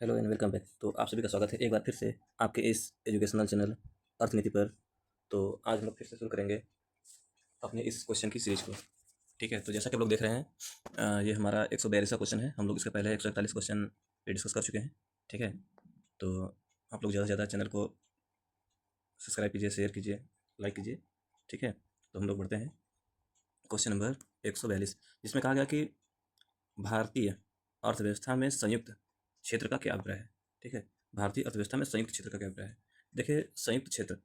Hello and welcome back. तो आप सभी का स्वागत है एक बार फिर से आपके इस एजुकेशनल चैनल अर्थनीति पर। तो आज हम लोग फिर से शुरू करेंगे अपने इस क्वेश्चन की सीरीज को। ठीक है, तो जैसा कि आप लोग देख रहे हैं, ये हमारा 142वां क्वेश्चन है। हम लोग इसके पहले 141 क्वेश्चन पे डिस्कस कर चुके हैं। ठीक है, तो आप लोग ज़्यादा से ज़्यादा चैनल को सब्सक्राइब कीजिए, शेयर कीजिए, लाइक कीजिए। ठीक है, तो हम लोग बढ़ते हैं क्वेश्चन नंबर 142, जिसमें कहा गया कि भारतीय अर्थव्यवस्था में संयुक्त क्षेत्र का क्या अभिप्राय है। ठीक है, भारतीय अर्थव्यवस्था में संयुक्त क्षेत्र का क्या अभिप्राय है। देखिए, संयुक्त क्षेत्र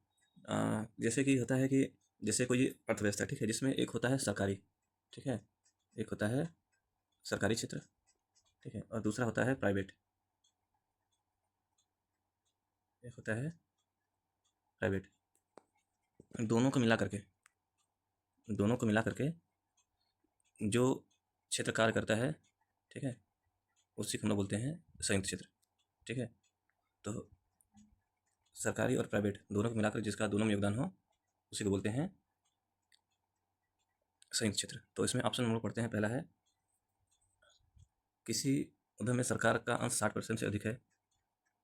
जैसे कि होता है कि जैसे कोई अर्थव्यवस्था, ठीक है, जिसमें एक होता है सरकारी, ठीक है, एक होता है सरकारी क्षेत्र, ठीक है, और दूसरा होता है प्राइवेट, एक होता है प्राइवेट। दोनों को मिला करके जो क्षेत्र कार्य करता है, ठीक है, उसी को हम लोग बोलते हैं संयुक्त क्षेत्र। ठीक है, तो सरकारी और प्राइवेट दोनों को मिलाकर जिसका दोनों में योगदान हो, उसी को बोलते हैं संयुक्त क्षेत्र। तो इसमें ऑप्शन हम लोग पढ़ते हैं। पहला है किसी उद्यम में सरकार का अंश 60% से अधिक है।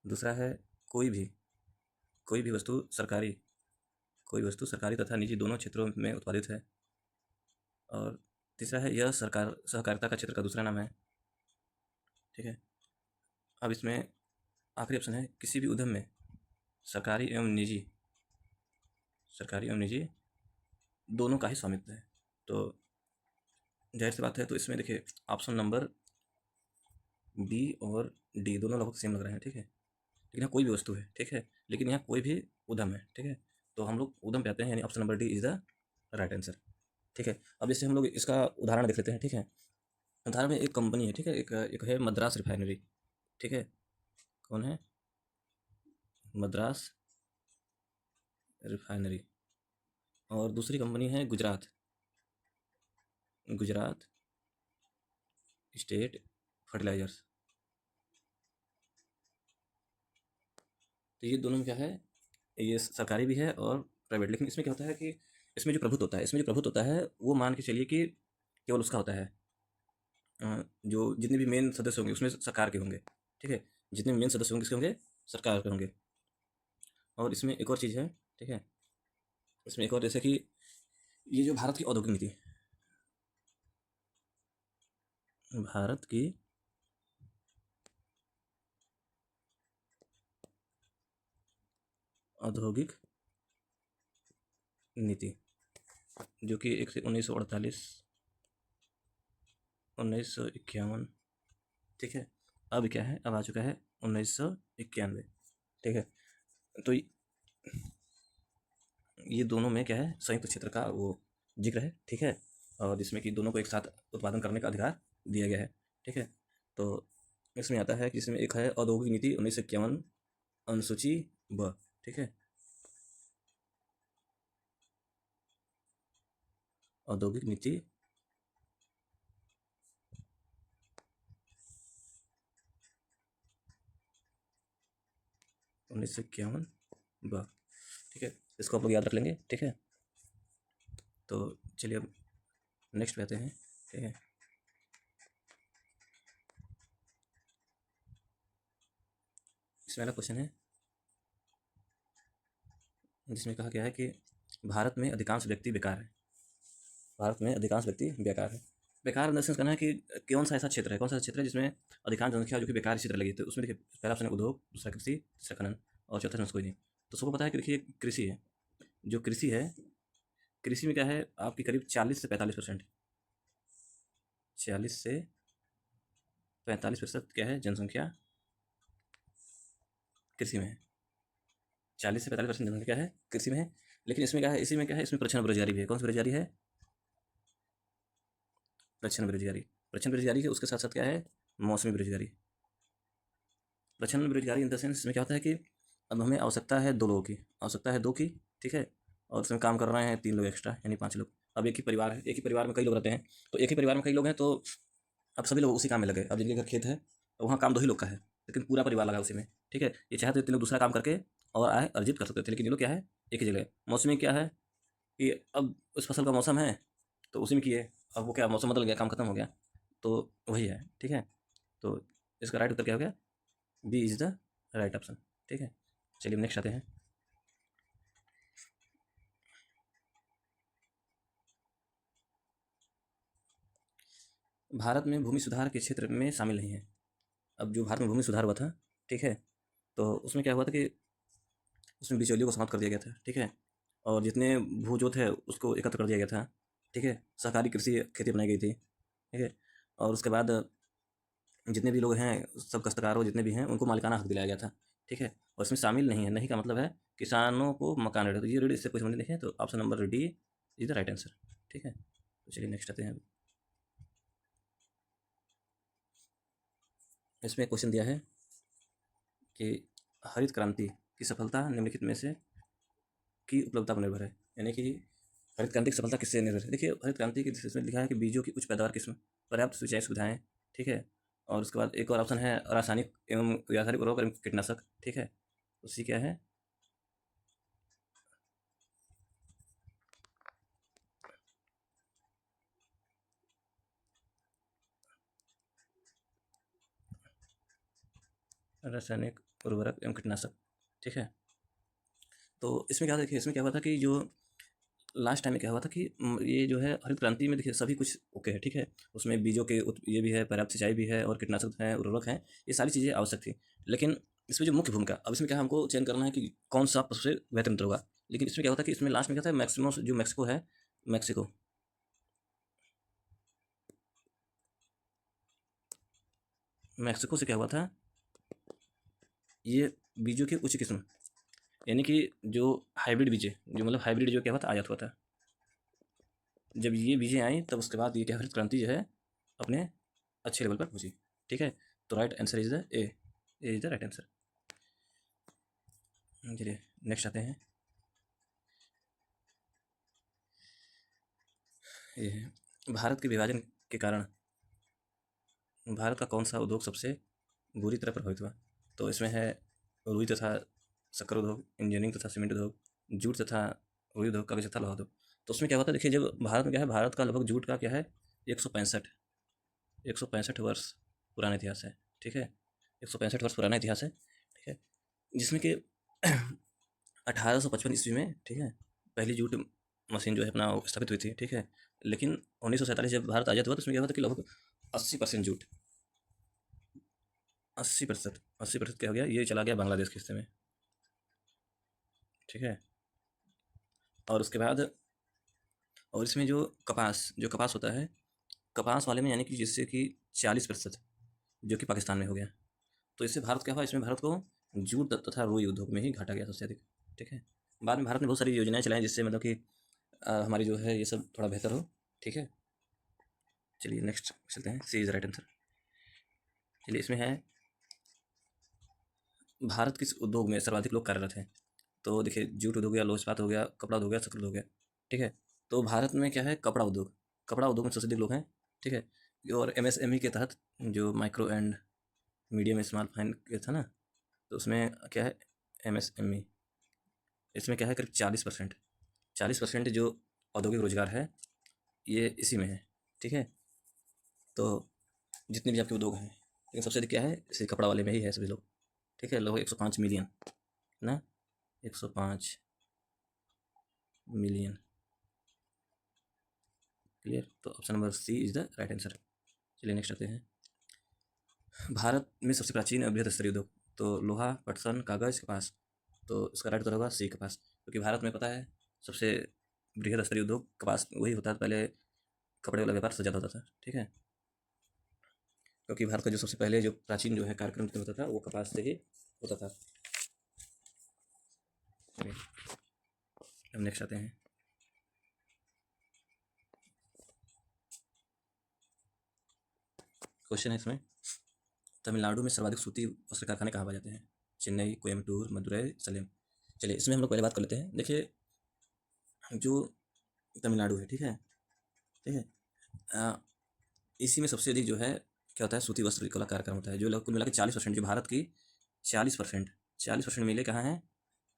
दूसरा है कोई भी वस्तु सरकारी तथा निजी दोनों क्षेत्रों में उत्पादित है। और तीसरा है यह सरकार सहकारिता का क्षेत्र का दूसरा नाम है। ठीक है, अब इसमें आखिरी ऑप्शन है किसी भी उद्यम में सरकारी एवं निजी दोनों का ही स्वामित्व है। तो जाहिर सी बात है, तो इसमें देखिए ऑप्शन नंबर बी और डी दोनों लगभग सेम लग रहे हैं। ठीक है, लेकिन यहाँ कोई भी वस्तु है, ठीक है, लेकिन यहाँ कोई भी उद्यम है। ठीक है, तो हम लोग उद्यम पे आते हैं, यानी option number D is the right answer. ठीक है, अब जैसे हम लोग इसका उदाहरण देख लेते हैं। ठीक है, उदाहरण में एक कंपनी है, ठीक है, एक है मद्रास रिफाइनरी। ठीक है, कौन है? मद्रास रिफाइनरी। और दूसरी कंपनी है गुजरात स्टेट फर्टिलाइजर्स। तो ये दोनों में क्या है, ये सरकारी भी है और प्राइवेट। लेकिन इसमें क्या होता है कि इसमें जो प्रभुत्व होता है वो मान के चलिए कि केवल उसका होता है। जो जितने भी मेन सदस्य होंगे उसमें सरकार के होंगे। ठीक है, जितने मेन सदस्य होंगे किसके होंगे? सरकार के होंगे। और इसमें एक और चीज़ है, ठीक है, इसमें एक और जैसे कि ये जो भारत की औद्योगिक नीति, जो कि एक से 1948 1951, ठीक है, अब क्या है, अब आ चुका है 1991। ठीक है, तो ये दोनों में क्या है, संयुक्त क्षेत्र का वो जिक्र है। ठीक है, और जिसमें कि दोनों को एक साथ उत्पादन करने का अधिकार दिया गया है। ठीक है, तो इसमें आता है कि इसमें एक है औद्योगिक नीति 1951 अनुसूची ब। ठीक है, औद्योगिक नीति 1951 ब। ठीक है, इसको आप लोग याद रख लेंगे। ठीक है, तो चलिए अब नेक्स्ट पे आते हैं। ठीक है, इसमें वाला क्वेश्चन है जिसमें कहा गया है कि भारत में अधिकांश व्यक्ति बेकार है। भारत में अधिकांश व्यक्ति बेकार है। बेकार इन द सेंस कहना है कि कौन सा क्षेत्र है जिसमें अधिकांश जनसंख्या जो कि बेकार इसी तरह लगी है। तो उसमें देखिए, पहला ऑप्शन है उद्योग, दूसरा कृषि, तीसरा खनन, और चौथा ऑप्शन कोई नहीं। तो सबको पता है कि देखिए कृषि है। जो कृषि है, कृषि में क्या है, आपकी करीब 40 से 45%, 40 से 45% क्या है जनसंख्या कृषि में है। 40 से 45% जनसंख्या क्या है, कृषि में है। लेकिन इसमें क्या है, इसी में क्या है, इसमें प्रच्छन्न बेरोजगारी भी है। कौन सी बेरोजगारी है? प्रच्छन्न बेरोजगारी। प्रच्छन्न बेरोजगारी के उसके साथ साथ क्या है, मौसमी बेरोजगारी। प्रच्छन्न बेरोजगारी इन द सेंस इसमें क्या होता है कि अब हमें आवश्यकता है 2 लोगों की, आवश्यकता है 2 की, ठीक है, और उसमें काम कर रहे हैं 3 लोग एक्स्ट्रा, यानी 5 लोग। अब एक ही परिवार है, एक ही परिवार में कई लोग रहते हैं, तो एक ही परिवार में कई लोग हैं, तो अब सभी लोग उसी काम में लगे। अब जिनके घर खेत है तो वहाँ काम 2 ही लोग का है, लेकिन पूरा परिवार लगा उसी में। ठीक है, ये चाहे तो 3 लोग दूसरा काम करके और आय अर्जित कर सकते थे, लेकिन ये लोग क्या है, एक ही जगह। मौसमी क्या है कि अब उस फसल का मौसम है तो उसी में किए, अब वो क्या, मौसम बदल गया, काम खत्म हो गया, तो वही है। ठीक है, तो इसका राइट उत्तर क्या हो गया? B is the right option. ठीक है, चलिए नेक्स्ट आते हैं। भारत में भूमि सुधार के क्षेत्र में शामिल नहीं है। अब जो भारत में भूमि सुधार हुआ था, ठीक है, तो उसमें क्या हुआ था कि उसमें बिचौलियों को समाप्त कर दिया गया था। ठीक है, और जितने भूजोत है उसको एकत्र कर दिया गया था। ठीक है, सहकारी कृषि खेती अपनाई गई थी। ठीक है, और उसके बाद जितने भी लोग हैं, सब काश्तकार हो जितने भी हैं, उनको मालिकाना हक दिलाया गया था। ठीक है, और इसमें शामिल नहीं है, नहीं का मतलब है किसानों को मकान ऋण, तो ये ऋण इससे कोई संबंध नहीं है, तो option number D is the right answer. ठीक है, तो चलिए नेक्स्ट आते हैं। इसमें क्वेश्चन दिया है कि हरित क्रांति की सफलता निम्नलिखित में से की उपलब्धता पर निर्भर है, यानी कि हरित क्रांति की सफलता किससे निर्भर है। देखिए, हरित क्रांति की इसमें लिखा है कि बीजों की उच्च पैदावार किस्म, पर्याप्त सिंचाई सुविधाएं। ठीक है, और उसके बाद एक और ऑप्शन है रासायनिक एवं रासायनिक उर्वरक एवं कीटनाशक। ठीक है, उसी क्या है, रासायनिक उर्वरक एवं कीटनाशक। ठीक है, तो इसमें क्या देखिए, इसमें क्या हुआ था कि जो लास्ट टाइम में क्या हुआ था कि ये जो है हरित क्रांति में देखिए सभी कुछ ओके है। ठीक है, उसमें बीजों के ये भी है, पर्याप्त सिंचाई भी है, और कीटनाशक हैं, उर्वरक हैं, ये सारी चीज़ें आवश्यक थी। लेकिन इसमें जो मुख्य भूमिका, अब इसमें क्या है, हमको चयन करना है कि कौन सा सबसे बेहतर यंत्र होगा। लेकिन इसमें क्या होता है कि इसमें लास्ट में क्या था, मैक्सिमम जो मैक्सिको है, मैक्सिको मैक्सिको से क्या हुआ था, ये बीजों की उच्च किस्म, यानी कि जो हाइब्रिड बीजे, जो मतलब हाइब्रिड जो क्या हुआ था, आयात हुआ था। जब ये बीजें आई तब उसके बाद ये क्या हरित क्रांति जो है अपने अच्छे लेवल पर पहुंची। ठीक है, तो right answer is the A is the right answer. चलिए नेक्स्ट आते हैं। ये है भारत के विभाजन के कारण भारत का कौन सा उद्योग सबसे बुरी तरह प्रभावित हुआ। तो इसमें है रुई तथा शक्कर उद्योग, इंजीनियरिंग तथा सीमेंट उद्योग, जूट तथा रुई उद्योग, कागज तथा लोहा उद्योग। तो उसमें क्या होता है, देखिए जब भारत में क्या है, भारत का लगभग जूट का क्या है, 165 165 वर्ष पुराना इतिहास है। ठीक है, 165 वर्ष पुराना इतिहास है। ठीक है, जिसमें कि 1855 ईस्वी में, ठीक है, पहली जूट मशीन जो है अपना स्थापित हुई थी। ठीक है, लेकिन 1947 जब भारत आज़ाद हुआ तो उसमें क्या हुआ था कि लगभग 80% जूट, 80% क्या हो गया, ये चला गया बांग्लादेश के हिस्से में। ठीक है, और उसके बाद, और इसमें जो कपास होता है, कपास वाले में यानी कि जिससे कि 40% जो कि पाकिस्तान में हो गया। तो इससे भारत क्या हुआ, इसमें भारत को जूट तथा रुई उद्योग में ही घाटा गया सबसे अधिक। ठीक है, बाद में भारत ने बहुत सारी योजनाएं चलाई जिससे मतलब कि हमारी जो है ये सब थोड़ा बेहतर हो। ठीक है, चलिए नेक्स्ट चलते हैं। सी इज राइट आंसर। चलिए इसमें है भारत किस उद्योग में सर्वाधिक लोग कार्यरत हैं। तो देखिए जूट उद्योग हो गया, लोह इस्पात हो गया, कपड़ा उद्योग हो गया, शक्कर उद्योग हो गया। ठीक है, तो भारत में क्या है, कपड़ा उद्योग, कपड़ा उद्योग में सबसे अधिक लोग हैं। ठीक है, और एमएसएमई के तहत जो micro and medium small fine के था ना, तो उसमें क्या है, एमएसएमई, इसमें क्या है करीब 40%, 40% जो औद्योगिक रोजगार है ये इसी में है। ठीक है, तो जितने भी आपके उद्योग हैं, लेकिन सबसे अधिक क्या है, इसी कपड़ा वाले में ही है सभी लोग। ठीक है, लगभग 105 मिलियन ना, 105 मिलियन। क्लियर, तो option number C is the right answer. चलिए नेक्स्ट आते हैं। भारत में सबसे प्राचीन और बृहद स्तरीय उद्योग, तो लोहा, पटसन, कागज, कपास। तो इसका राइट उत्तर होगा सी, कपास, क्योंकि भारत में पता है सबसे बृहद स्तरीय उद्योग कपास वही होता था। पहले कपड़े वाला व्यापार सबसे ज़्यादा होता था। ठीक है, क्योंकि भारत का जो सबसे पहले जो प्राचीन जो है कार्यक्रम जो होता था वो कपास से ही होता था। चलिए हम नेक्स्ट आते हैं। क्वेश्चन है इसमें, तमिलनाडु में सर्वाधिक सूती वस्त्र कारखाने कहाँ पाए जाते हैं। चेन्नई, कोयम्बटूर, मदुरई, सलेम। चलिए इसमें हम लोग पहले बात कर लेते हैं। देखिए जो तमिलनाडु है, ठीक है, ठीक है, अ, इसी में सबसे अधिक जो है क्या होता है, सूती वस्त्र कला कार्यक्रम होता है, जो कुल मिला के 40%, जो भारत की 40%, 40% मिले कहाँ है,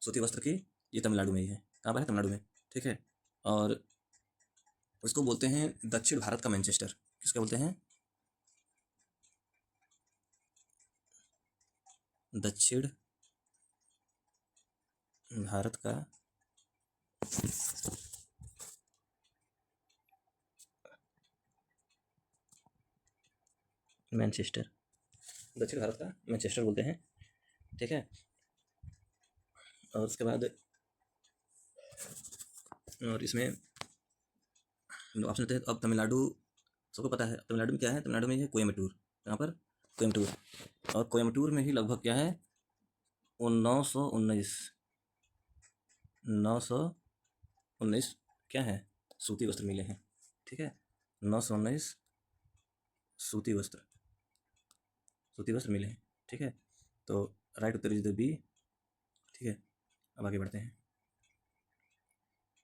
सूती वस्त्र की, ये तमिलनाडु में ही है। कहाँ पर है, तमिलनाडु में। ठीक है, और उसको बोलते हैं दक्षिण भारत का मैनचेस्टर। किसका बोलते हैं, दक्षिण भारत का मैनचेस्टर, दक्षिण भारत का मैनचेस्टर बोलते हैं, ठीक है। और उसके बाद और इसमें ऑप्शन होते हैं। अब तमिलनाडु सबको पता है, तमिलनाडु में क्या है, तमिलनाडु में है कोयम्बटूर, यहाँ पर कोयम्बटूर। और कोयम्बटूर में ही लगभग क्या है 919 919 क्या है सूती वस्त्र मिले हैं, ठीक है। 919 सूती वस्त्र मिले हैं, ठीक है। तो राइट उत्तर इज द बी, ठीक है। अब आगे बढ़ते हैं।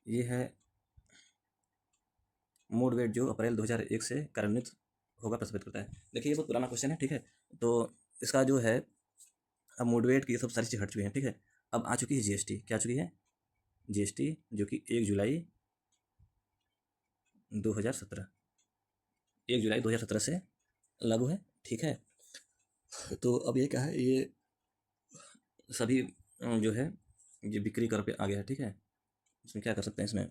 ये है मोड वेट जो अप्रैल 2001 से कार्यान्वित होगा प्रस्तावित करता है। देखिए ये बहुत पुराना क्वेश्चन है, ठीक है। तो इसका जो है अब मोड वेट की ये सब सारी चीज़ हट चुकी हैं, ठीक है। अब आ चुकी है जीएसटी, क्या आ चुकी है जीएसटी, जो कि 1 जुलाई 2017 से लागू है, ठीक है। तो अब ये क्या है, ये सभी जो है ये बिक्री कर पे आ गया है, ठीक है। इसमें क्या कर सकते हैं, इसमें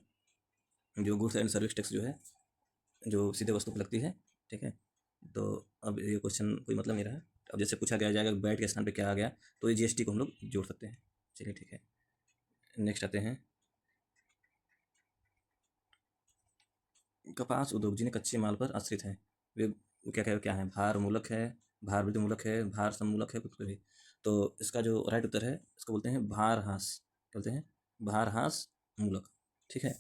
जो गुड्स एंड सर्विस टैक्स जो है जो सीधे वस्तु पर लगती है, ठीक है। तो अब ये क्वेश्चन कोई मतलब नहीं रहा। अब जैसे पूछा गया जाएगा बैट के स्थान पे क्या आ गया, तो ये जीएसटी को हम लोग जोड़ सकते हैं। चलिए ठीक है, नेक्स्ट आते हैं। कपास उद्योग जिन्हें कच्चे माल पर आश्रित हैं वे क्या क्या क्या है, भार मूलक है, भार वृद्धि मूलक है, भार समूलक है, कुछ भी। तो इसका जो राइट उत्तर है इसको बोलते हैं भार हास, बोलते हैं भार हास मूलक, ठीक है।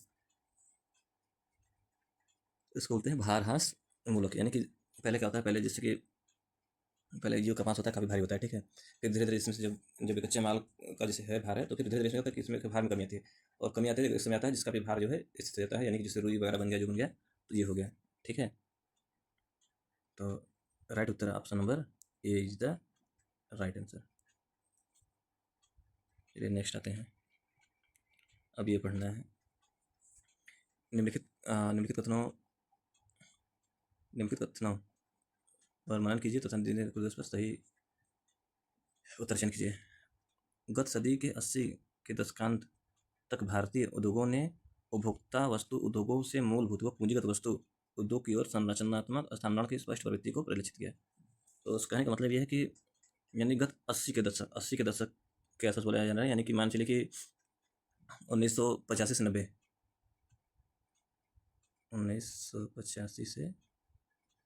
इसको बोलते हैं भार हास मूलक, यानी कि पहले क्या होता है, पहले जैसे कि पहले जो कपास होता है काफ़ी भारी होता है, ठीक है। फिर धीरे धीरे इसमें से जब जब कच्चे माल का जैसे है भार है, तो फिर धीरे धीरे इसमें होता है कि इसमें भार में कमी आती है, और कमी आती है इस समय आता है जिसका भी भार जो है इससे जाता है, यानी कि जैसे रुई वगैरह बन गया, जो बन गया तो ये हो गया, ठीक है। तो right Uttar option number A is the right answer. चलिए नेक्स्ट आते हैं। अब ये पढ़ना है निम्नलिखित कथनों पर मनन कीजिए तथा पर सही उत्तर चयन कीजिए। गत सदी के 80 के दशकांत तक भारतीय उद्योगों ने उपभोक्ता वस्तु उद्योगों से मूलभूत व पूंजीगत वस्तु उद्योग की ओर संरचनात्मक स्थानांतरण की स्पष्ट प्रवृत्ति को परिलक्षित किया। तो उस कहने का मतलब यह है कि यानी गत 80 के दशक के आसपास बोला जा रहा है, यानी कि मान चलिए कि 1985 से 90, 1985 से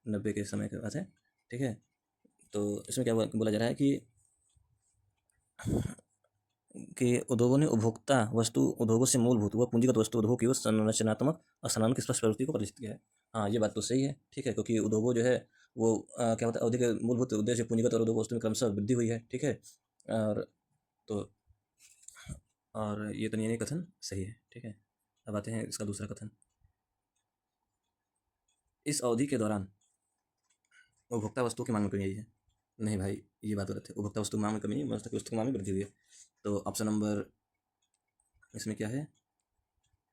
90 के समय की बात है, ठीक है। तो इसमें क्या बोला जा रहा है कि उद्योगों ने उपभोक्ता वस्तु उद्योगों से मूलभूत व पूंजीगत वस्तु उद्योग की संरचनात्मक स्थानांतरण की स्पष्ट प्रवृत्ति को परिलक्षित किया है। हाँ ये बात तो सही है, ठीक है, क्योंकि उद्योगों जो है वो क्या होता है, अवधि के मूलभूत उद्देश्य पूंजीगत और उद्योग वस्तु में क्रमशः वृद्धि हुई है, ठीक है। और तो और ये तो नहीं कथन सही है, ठीक है। अब आते हैं इसका दूसरा कथन। इस अवधि के दौरान उपभोक्ता वस्तुओं की मांग में कमी आई है। नहीं भाई ये बात गलत है, उपभोक्ता वस्तु मांग में कमी नहीं, वस्तु की मांग में वृद्धि हुई है। तो ऑप्शन नंबर इसमें क्या है,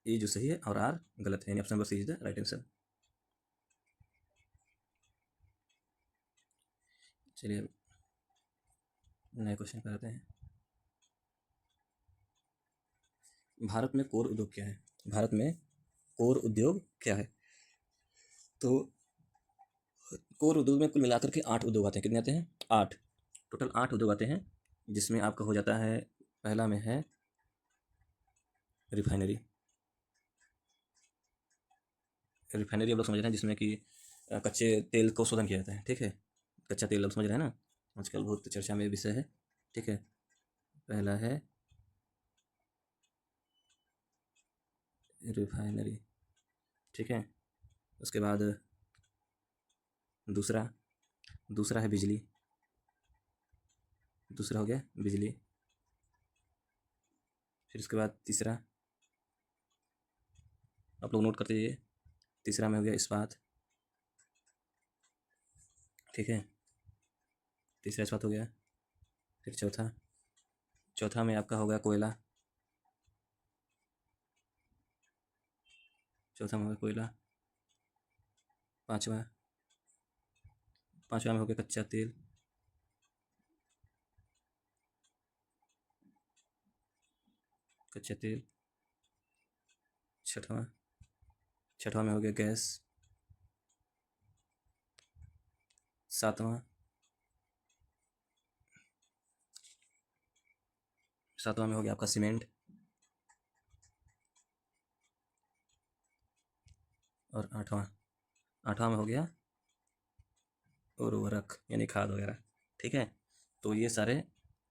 ए जो सही है और आर गलत है, यानी option number C is the right answer. चलिए नए क्वेश्चन पर आते हैं। भारत में कोर उद्योग क्या है, भारत में कोर उद्योग क्या है। तो कोर उद्योग में कुल मिलाकर के 8 उद्योग आते हैं, कितने आते हैं 8, टोटल 8 उद्योग आते हैं, जिसमें आपका हो जाता है पहला में है रिफाइनरी। रिफाइनरी आप लोग समझ रहे हैं, जिसमें कि कच्चे तेल को शोधन किया जाता है, ठीक है। कच्चा तेल आप समझ रहे हैं ना, आजकल बहुत चर्चा में विषय है, ठीक है। पहला है रिफाइनरी, ठीक है। उसके बाद दूसरा दूसरा है बिजली, दूसरा हो गया बिजली। फिर उसके बाद तीसरा आप लोग नोट करते जाइए, तीसरा में हो गया इस्पात, ठीक है, तीसरा इस्पात हो गया। फिर चौथा में आपका हो गया कोयला, चौथा में हो गया कोयला। पाँचवा पाँचवा में हो गया कच्चा तेल। कच्चा तेल। छठवां में हो गया गैस। सातवां में हो गया आपका सीमेंट। और आठवां में हो गया उर्वरक यानी खाद वगैरह। ठीक है, तो ये सारे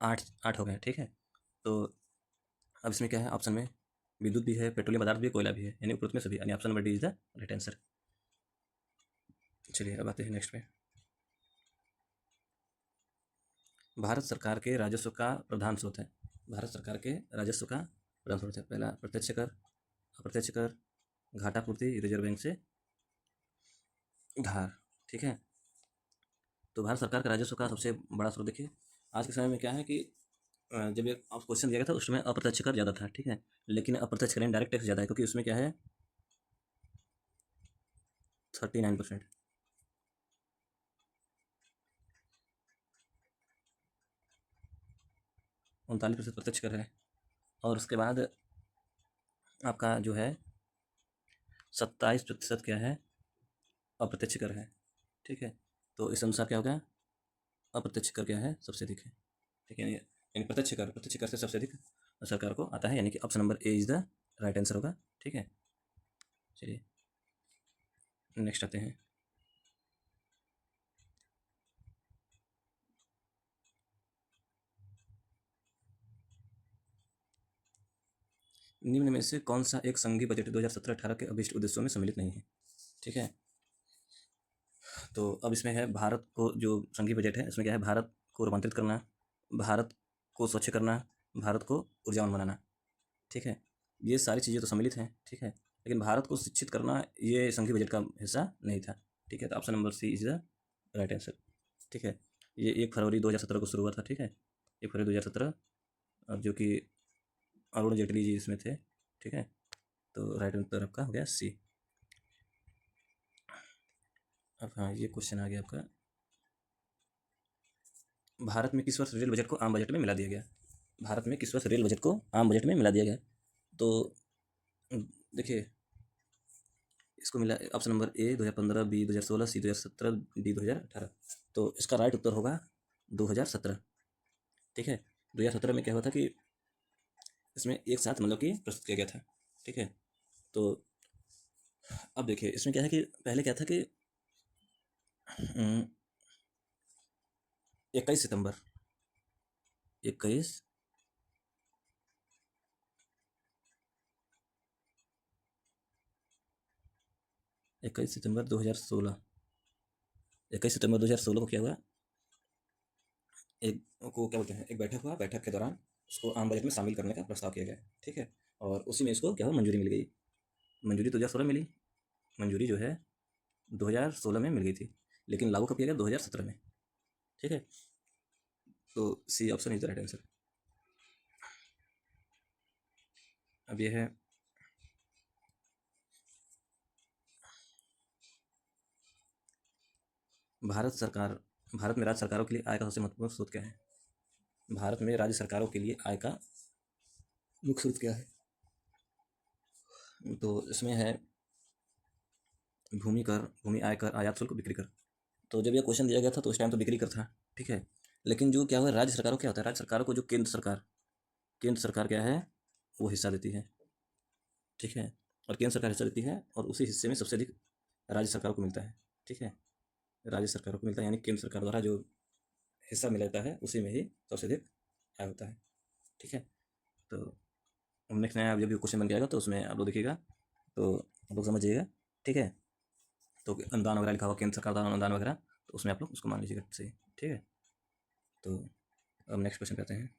आठ आठ हो गए। ठीक है, तो अब इसमें क्या है, ऑप्शन में विद्युत भी है, पेट्रोलियम पदार्थ भी है, कोयला भी है, यानी उपरोक्त में सभी, यानी option number D is the right answer. चलिए अब आते हैं नेक्स्ट पे। भारत सरकार के राजस्व का प्रधान स्रोत है। भारत सरकार के राजस्व का प्रधान स्रोत है, पहला प्रत्यक्ष कर, अप्रत्यक्ष कर, घाटा पूर्ति, रिजर्व बैंक से उधार। ठीक है, तो भारत सरकार का राजस्व का सबसे बड़ा स्रोत देखिए, आज के समय में क्या है कि जब ये आप क्वेश्चन दिया गया था उस समय अप्रत्यक्ष कर ज़्यादा था। ठीक है, लेकिन अप्रत्यक्ष कर डायरेक्ट टैक्स ज़्यादा है, क्योंकि उसमें क्या है 39%। 39% प्रत्यक्ष कर है, और उसके बाद आपका जो है 27% क्या है, अप्रत्यक्ष कर है। ठीक है, तो इस अनुसार क्या होगा, अप्रत्यक्ष कर क्या है, सबसे अधिक है। ठीक है, यानी प्रत्यक्ष कर से सबसे अधिक सरकार को आता है, यानी कि option number A is the right answer होगा। ठीक है, चलिए नेक्स्ट आते हैं। निम्न में से कौन सा एक संघीय बजट 2017-18 के अभीष्ट उद्देश्यों में सम्मिलित नहीं है। ठीक है, तो अब इसमें है भारत को, जो संघीय बजट है इसमें क्या है, भारत को रूपांतरित करना, भारत को स्वच्छ करना, भारत को ऊर्जावान बनाना। ठीक है, ये सारी चीज़ें तो सम्मिलित हैं। ठीक है, लेकिन भारत को शिक्षित करना ये संघीय बजट का हिस्सा नहीं था। ठीक है, तो option number C is the right answer. ठीक है, ये 1 फरवरी 2017 को शुरू हुआ था। ठीक है, 1 फरवरी 2017, और जो कि अरुण जेटली जी इसमें थे। ठीक है, तो राइट आंसर आपका हो गया सी। अब हाँ, ये क्वेश्चन आ गया आपका, भारत में किस वर्ष रेल बजट को आम बजट में मिला दिया गया। भारत में किस वर्ष रेल बजट को आम बजट में मिला दिया गया, तो देखिए इसको मिला option number A 2015, B 2016, C 2017, D 2018। तो इसका राइट उत्तर होगा 2017। ठीक है, 2017 में क्या हुआ था कि इसमें एक साथ मतलब कि प्रस्तुत किया गया था। ठीक है, तो अब देखिए इसमें क्या है कि पहले क्या था कि 21 सितंबर 21 सितंबर 2016, 21 सितंबर 2016 को क्या हुआ, एक को क्या बोलते हैं, एक बैठक हुआ, बैठक के दौरान उसको आम बजट में शामिल करने का प्रस्ताव किया गया। ठीक है, और उसी में इसको क्या हुआ, मंजूरी मिल गई। मंजूरी 2016 मिली, मंजूरी जो है 2016 में मिल गई थी, लेकिन लागू कब किया गया, 2017 में। ठीक है, तो C option is the right answer. अब ये है भारत में राज्य सरकारों के लिए आय का सबसे महत्वपूर्ण स्रोत क्या है। भारत में राज्य सरकारों के लिए आय का मुख्य स्रोत क्या है, तो इसमें है भूमि कर, भूमि आय कर, आयात शुल्क, बिक्री कर। तो जब ये क्वेश्चन दिया गया था तो उस टाइम तो बिक्री कर था। ठीक है, लेकिन जो क्या हुआ, राज्य सरकारों क्या होता है, राज्य सरकारों को जो केंद्र सरकार क्या है, वो हिस्सा देती है। ठीक है, और केंद्र सरकार हिस्सा देती है, और उसी हिस्से में सबसे अधिक राज्य सरकारों को मिलता है। ठीक है, राज्य सरकारों को मिलता है, यानी केंद्र सरकार द्वारा जो हिस्सा मिलता है उसी में ही सबसे अधिक आय होता है। ठीक है, तो नेक्स्ट नया जब भी क्वेश्चन बन के आएगा तो उसमें आप लोग देखिएगा, तो आप लोग समझिएगा। ठीक है, तो अनुदान वगैरह लिखा हुआ, केंद्र सरकार द्वारा अनुदान वगैरह, तो उसमें आप लोग उसको मान लीजिएगा सही। ठीक है, तो अब नेक्स्ट क्वेश्चन पे आते हैं।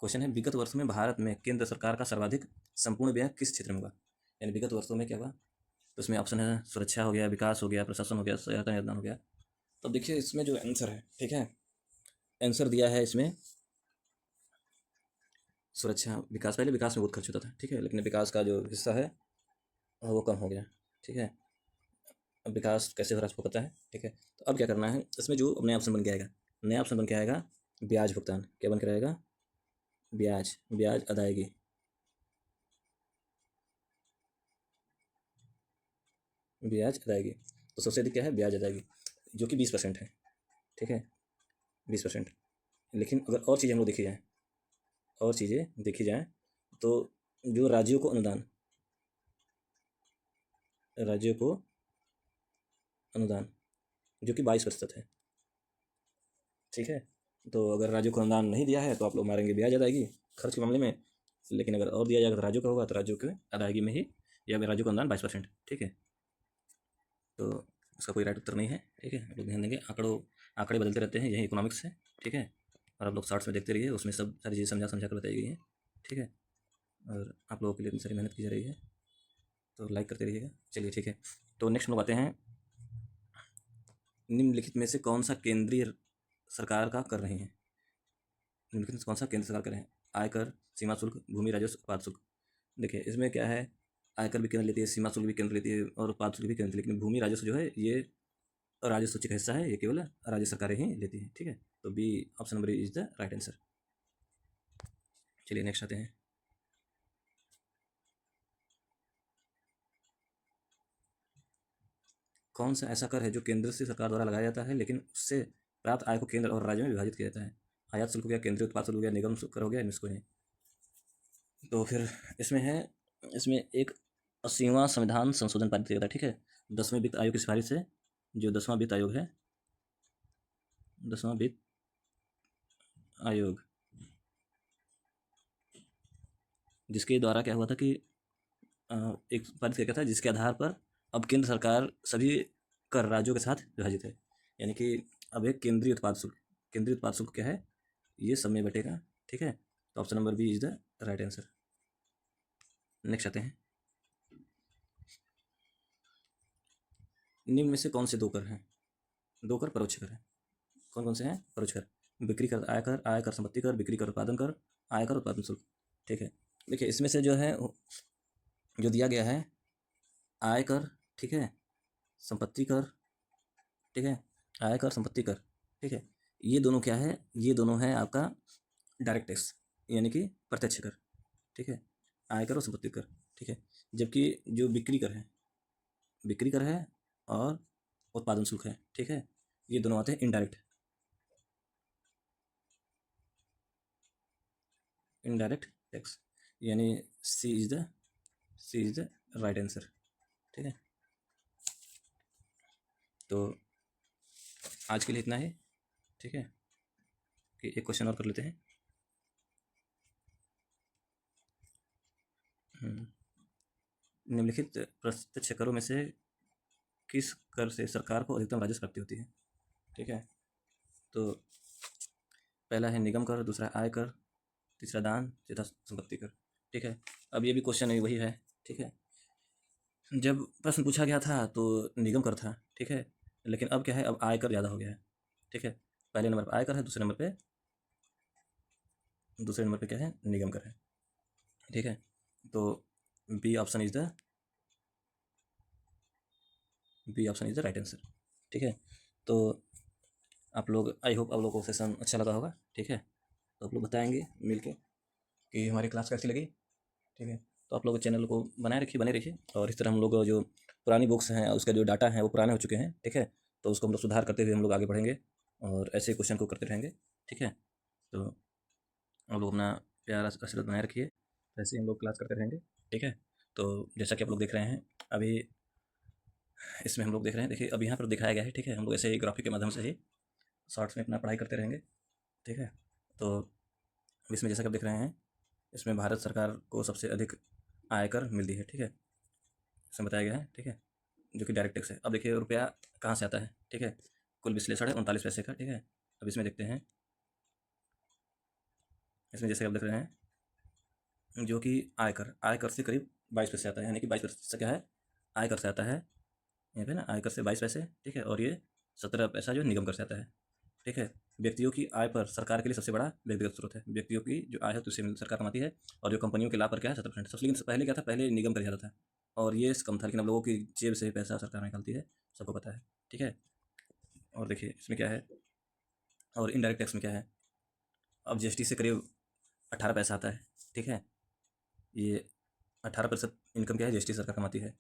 क्वेश्चन है, विगत वर्ष में भारत में केंद्र सरकार का सर्वाधिक संपूर्ण व्यय किस क्षेत्र में हुआ, यानी विगत वर्षों में क्या हुआ, तो उसमें ऑप्शन है सुरक्षा हो गया, विकास हो गया, प्रशासन हो गया, सहायता निदान हो गया। तो देखिए इसमें जो आंसर है, ठीक है, आंसर दिया है इसमें सुरक्षा विकास, पहले विकास में बहुत खर्च होता था। ठीक है, लेकिन विकास का जो हिस्सा है वो कम हो गया। ठीक है, अब विकास कैसे हो रहा है आपको पता है। ठीक है, तो अब क्या करना है, इसमें जो नया ऑप्शन बन के आएगा, नया ऑप्शन बन के आएगा ब्याज भुगतान क्या बन के रहेगा? ब्याज, ब्याज अदायगी। ब्याज अदायगी तो सबसे अधिक क्या है? ब्याज अदायगी, जो कि 20% है। ठीक है, 20%। लेकिन अगर और चीज़ें हम लोग देखी जाएँ, और चीज़ें देखी जाएँ तो जो राज्यों को अनुदान, राज्यों को अनुदान जो कि 22% है। ठीक है, तो अगर राज्यों को अनुदान नहीं दिया है तो आप लोग मारेंगे ब्याज अदायगी खर्च के मामले में। लेकिन अगर और दिया जाएगा तो राज्यों का होगा, तो राज्यों के अदायगी में ही, या राज्यों का अनुदान 22%। ठीक है, तो इसका कोई राइट उत्तर नहीं है। ठीक है, आप लोग ध्यान देंगे, आंकड़े बदलते रहते हैं, यही इकोनॉमिक्स है। ठीक है, और आप लोग शॉर्ट्स में देखते रहिए, उसमें सब सारी चीज़ें समझा समझा कर बताई गई हैं। ठीक है, और आप लोगों के लिए इतनी सारी मेहनत की जा रही है, तो लाइक करते रहिएगा। चलिए ठीक है, तो नेक्स्ट हम लोग आते हैं, निम्नलिखित में से कौन सा केंद्रीय सरकार का कर रहे हैं? निम्नलिखित में से कौन सा केंद्र सरकार कर रहे हैं? आयकर, सीमा शुल्क, भूमि राजस्व, उत्पाद शुल्क। देखिए इसमें क्या है, आयकर भी केंद्र लेती है, सीमा शुल्क भी केंद्र लेती है, और उत्पाद शुल्क भी केंद्र, लेकिन भूमि राजस्व जो है ये राज्य सूची का हिस्सा है, ये केवल राज्य सरकारें ही लेती हैं। ठीक है, तो B option number is the right answer. चलिए नेक्स्ट आते हैं, कौन सा ऐसा कर है जो केंद्र से सरकार द्वारा लगाया जाता है लेकिन उससे प्राप्त आय को केंद्र और राज्य में विभाजित किया जाता है? आयात शुल्क हो गया, केंद्रीय उत्पाद शुल्क हो गया, निगम शुल्क हो गया, इनमें से कोई नहीं। तो फिर इसमें है, इसमें एक 80वां संविधान संशोधन पारित किया गया था। ठीक है, 10वें वित्त आयोग की सिफारिश से, जो 10वां वित्त आयोग है, 10वां वित्त आयोग, जिसके द्वारा क्या हुआ था कि एक पारित किया गया था, जिसके आधार पर अब केंद्र सरकार सभी कर राज्यों के साथ विभाजित है। यानी कि अब एक केंद्रीय उत्पाद शुल्क, केंद्रीय उत्पाद शुल्क क्या है, ये सब में बटेगा। ठीक है, तो option number B is the right answer. Next आते हैं, निम्न में से कौन से दो कर हैं? दो कर परोक्ष कर हैं, कौन कौन से हैं? परोक्ष कर, बिक्री कर आयकर, आयकर संपत्ति कर, बिक्री कर उत्पादन कर, आयकर उत्पादन शुल्क। ठीक है, देखिए इसमें से जो है, जो दिया गया है, आयकर, ठीक है, संपत्ति कर, ठीक है, आयकर संपत्ति कर, ठीक है, ये दोनों क्या है? ये दोनों है आपका डायरेक्ट टैक्स, यानी कि प्रत्यक्ष कर। ठीक है, आयकर और संपत्ति कर। ठीक है, जबकि जो बिक्री कर है, बिक्री कर है और उत्पादन शुल्क है, ठीक है, ये दोनों आते हैं इनडायरेक्ट, इनडायरेक्ट टैक्स, यानी सी इज द राइट आंसर। ठीक है, तो आज के लिए इतना ही। ठीक है, कि एक क्वेश्चन और कर लेते हैं। निम्नलिखित प्रत्यक्ष करों में से किस कर से सरकार को अधिकतम राजस्व प्राप्ति होती है? ठीक है, तो पहला है निगम कर, दूसरा आय कर, तीसरा दान, चौथा संपत्ति कर। ठीक है, अब ये भी क्वेश्चन है, वही है। ठीक है, जब प्रश्न पूछा गया था तो निगम कर था। ठीक है, लेकिन अब क्या है, अब आयकर ज़्यादा हो गया है। ठीक है, पहले नंबर पर आयकर है, दूसरे नंबर पे क्या है? निगम कर है। ठीक है, तो B option is the right answer. ठीक है, तो आप लोग, आई होप आप लोगों को सेशन अच्छा लगा होगा। ठीक है, तो आप लोग बताएंगे मिलके कि हमारी क्लास कैसी लगी। ठीक है, तो आप लोग चैनल को बनाए रखिए, बने रखिए, और इस तरह हम लोग जो पुरानी बुक्स हैं, उसका जो डाटा है वो पुराने हो चुके हैं। ठीक है, तो उसको हम लोग सुधार करते हुए हम लोग आगे बढ़ेंगे, और ऐसे क्वेश्चन को करते रहेंगे। ठीक है, तो आप लोग अपना प्यार आशीर्वाद बनाए रखिए, ऐसे ही हम लोग क्लास करते रहेंगे। ठीक है, तो जैसा कि आप लोग देख रहे हैं अभी, इसमें हम लोग देख रहे हैं, देखिए अब यहाँ पर दिखाया गया है। ठीक है, हम लोग ऐसे ही ग्राफिक के माध्यम से ही शॉर्ट्स में अपना पढ़ाई करते रहेंगे। ठीक है, तो इसमें जैसा कि आप देख रहे हैं, इसमें भारत सरकार को सबसे अधिक आयकर मिलती है। ठीक है, इसमें बताया गया है। ठीक है, जो कि डायरेक्ट टैक्स है। अब देखिए रुपया कहाँ से आता है। ठीक है, कुल विश्लेषण है 39 पैसे का। ठीक है, अब इसमें देखते हैं, इसमें जैसे आप देख रहे हैं, जो कि आयकर से करीब 22 पैसे आता है, यानी कि 22% से क्या है? आयकर से आता है। यहाँ पे ना आयकर से 22 पैसे। ठीक है, और ये 17 पैसा जो निगम कर से आता है। ठीक है, व्यक्तियों की आय पर सरकार के लिए सबसे बड़ा व्यक्तिगत स्रोत है। व्यक्तियों की जो आय है तो उससे सरकार कमाती है, और जो कंपनियों के लाभ पर क्या है? 70%। सबसे, लेकिन पहले क्या था? पहले निगम कर ज़्यादा था, और ये कम था, लेकिन अब लोगों की जेब से पैसा सरकार निकालती है, सबको पता है। ठीक है, और देखिए इसमें क्या है, और इनडायरेक्ट टैक्स में क्या है? अब जीएसटी से करीब 18 पैसा आता है, ठीक है। ये 18% इनकम क्या है, जीएसटी सरकार कमाती है।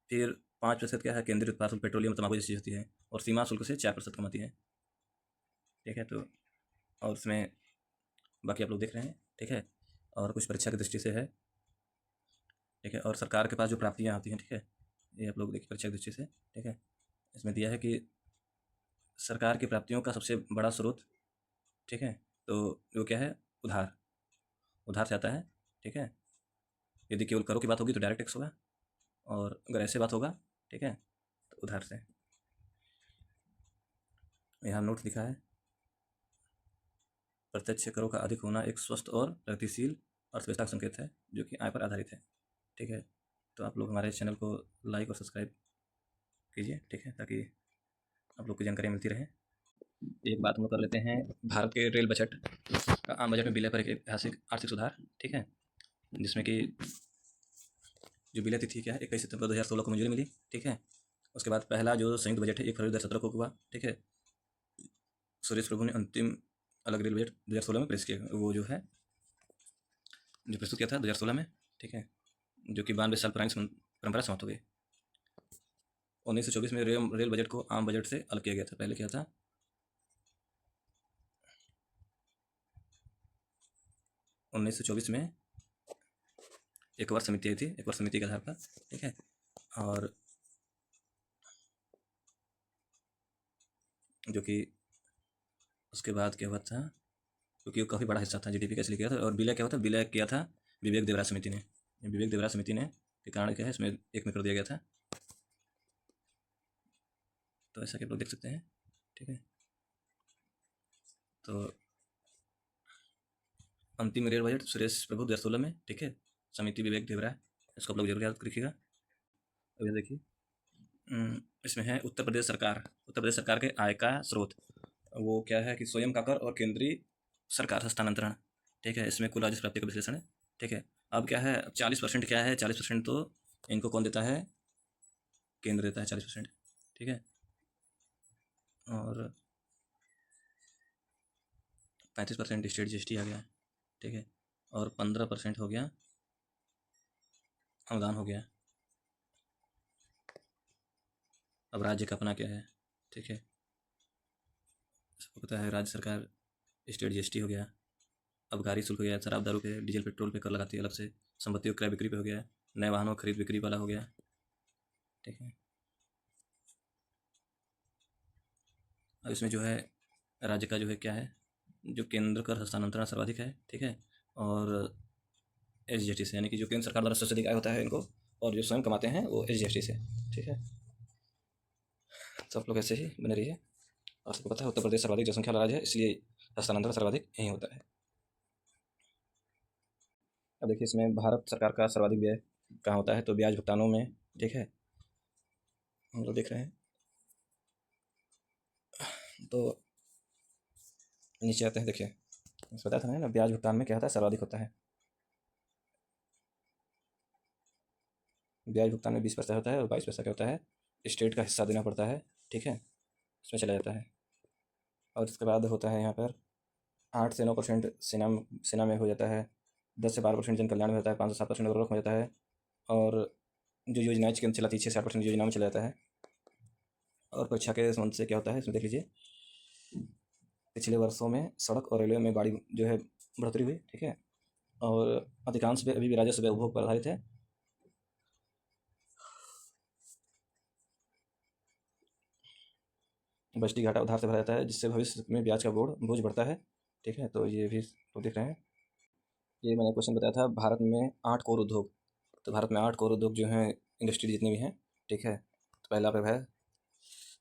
फिर 5% क्या है, केंद्रीय उत्पाद शुल्क, पेट्रोलियम, तंबाकू जैसी चीज़ होती है। और सीमा शुल्क से 4% कमाती है, ठीक है। तो और उसमें बाकी आप लोग देख रहे हैं, ठीक है। और कुछ परीक्षा की दृष्टि से है, ठीक है। और सरकार के पास जो प्राप्तियाँ आती हैं, ठीक है, ये आप लोग देखिए परीक्षा की दृष्टि से, ठीक है। इसमें दिया है कि सरकार की प्राप्तियों का सबसे बड़ा स्रोत, ठीक है, तो वो क्या है, उधार। उधार से आता है, ठीक है। यदि केवल करों की बात होगी तो डायरेक्ट टैक्स होगा, और अगर ऐसे बात होगा, ठीक है, तो उधार से। यहाँ नोट लिखा है, प्रत्यक्ष करों का अधिक होना एक स्वस्थ और प्रगतिशील अर्थव्यवस्था का संकेत है, जो कि आय पर आधारित है, ठीक है। तो आप लोग हमारे चैनल को लाइक और सब्सक्राइब कीजिए, ठीक है, ताकि आप लोग को जानकारी मिलती रहे। एक बात हम लोग कर लेते हैं, भारत के रेल बजट का आम बजट में विलय पर एक ऐतिहासिक आर्थिक सुधार, ठीक है, जिसमें कि जो विलय तिथि क्या है, 21 सितंबर 2016 को मंजूरी मिली, ठीक है। उसके बाद पहला जो संयुक्त बजट है 1 फरवरी 2017 को हुआ, ठीक है। सुरेश प्रभु ने अंतिम अलग रेल बजट 2016 में पेश किया, वो जो है जो प्रस्तुत किया था 2016 में, ठीक है, जो कि 92 साल पुरानी परंपरा समाप्त हो गई। 1924 में रेल बजट को आम बजट से अलग किया गया था। पहले क्या था, 1924 में एक वर्ष समिति आई थी, एक वर्ष समिति के आधार पर, ठीक है। और जो कि उसके बाद क्या हुआ था, क्योंकि वो काफ़ी बड़ा हिस्सा था जीडीपी का, इसलिए किया था। और विलय क्या हुआ था, विलय किया था विवेक देवरा समिति ने। विवेक देवरा समिति ने के कारण क्या है, इसमें एक में कर दिया गया था। तो ऐसा कि आप लोग देख सकते हैं, ठीक है। तो अंतिम रेल बजट सुरेश प्रभु 2016 में, ठीक है, समिति विवेक देवरा, इसको आप लोग जरूर याद रखिएगा। अब ये देखिए, इसमें है उत्तर प्रदेश सरकार। उत्तर प्रदेश सरकार के आय का स्रोत वो क्या है कि स्वयं का कर और केंद्रीय सरकार से हस्तांतरण, ठीक है। इसमें कुल राजस्व प्राप्ति का विश्लेषण है, ठीक है। अब क्या है, 40% क्या है, 40% तो इनको कौन देता है, केंद्र देता है 40%, ठीक है। और 35% स्टेट जीएसटी आ गया, ठीक है। और 15% हो गया अनुदान हो गया। अब राज्य का अपना क्या है, ठीक है, सबको पता है, राज्य सरकार स्टेट जीएसटी हो गया। आबकारी शुल्क हो गया, शराब दारू पे, डीजल पेट्रोल पे कर लगाती है अलग से। संपत्ति क्रय बिक्री पे हो गया, नए वाहनों खरीद बिक्री वाला हो गया, ठीक है। अब इसमें जो है राज्य का जो है क्या है, जो केंद्र कर हस्तांतरण सर्वाधिक है, ठीक है। और एसजीएसटी से, यानी कि जो केंद्र सरकार द्वारा सबसे अधिक आय होता है इनको, और जो स्वयं कमाते हैं वो एसजीएसटी से, ठीक है। तो आप लोग ऐसे ही बने रहिए। और सबको पता है उत्तर प्रदेश सर्वाधिक जनसंख्या वाला राज्य है, इसलिए हस्तांतरण सर्वाधिक यहीं होता है। अब देखिए, इसमें भारत सरकार का सर्वाधिक व्यय कहाँ होता है, तो ब्याज भुगतानों में, ठीक है, हम लोग देख रहे हैं। तो नीचे आते हैं, देखिए बताया था ना, ब्याज भुगतान में क्या होता है, सर्वाधिक होता है। ब्याज भुगतान में 20% होता है, और 22 पैसा क्या होता है, स्टेट का हिस्सा देना पड़ता है, ठीक है, इसमें चला जाता है। और इसके बाद होता है यहाँ पर 8 से 9% सेना में हो जाता है। 10 से 12% जन कल्याण में होता है। 5 से 7% उर्वरक में जाता है। और जो योजनाएं के अंदर चलाती है 6 से 8% योजनाओं में चला जाता है। और परीक्षा के संबंध से क्या होता है, इसमें देख लीजिए, पिछले वर्षों में सड़क और रेलवे में बड़ी जो है बढ़ोतरी हुई, ठीक है। और अधिकांश व्यय अभी भी राजस्व व्यय उपभोग पर आधारित है। बजटी घाटा उधार से भरा जाता है, जिससे भविष्य में ब्याज का बोझ बढ़ता है, ठीक है। तो ये भी तो देख रहे हैं। ये मैंने क्वेश्चन बताया था, भारत में 8 कोर उद्योग। तो भारत में 8 कोर उद्योग जो हैं, इंडस्ट्री जितने भी हैं, ठीक है। तो पहला पे है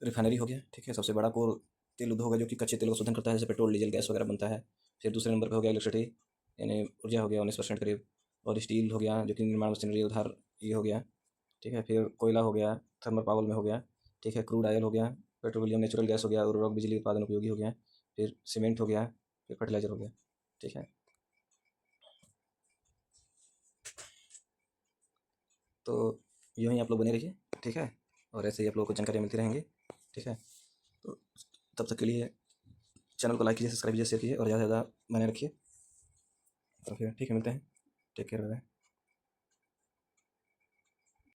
रिफाइनरी हो गया, ठीक है, सबसे बड़ा कोर तेल उद्योग है, जो कि कच्चे तेल को शोधन करता है, जैसे पेट्रोल डीजल गैस वगैरह बनता है। फिर दूसरे नंबर पे हो गया इलेक्ट्रिसिटी, यानी ऊर्जा हो गया 19% करीब। और स्टील हो गया, जो कि निर्माण मशीनरी उधार ये हो गया, ठीक है। फिर कोयला हो गया, थर्मल पावर में हो गया, ठीक है। क्रूड ऑयल हो गया, पेट्रोलियम नेचुरल गैस हो गया, उर्वरक बिजली उत्पादन उपयोगी हो गया। फिर सीमेंट हो गया, फिर फर्टिलाइजर हो गया, ठीक है। तो यूँ ही आप लोग बने रहिए, ठीक है। और ऐसे ही आप लोगों को जानकारी मिलती रहेंगी, ठीक है। तो तब तक के लिए चैनल को लाइक कीजिए, सब्सक्राइब कीजिए, शेयर कीजिए, और ज़्यादा से ज़्यादा बने रखिए। तो फिर ठीक है, मिलते हैं। Take care, bye.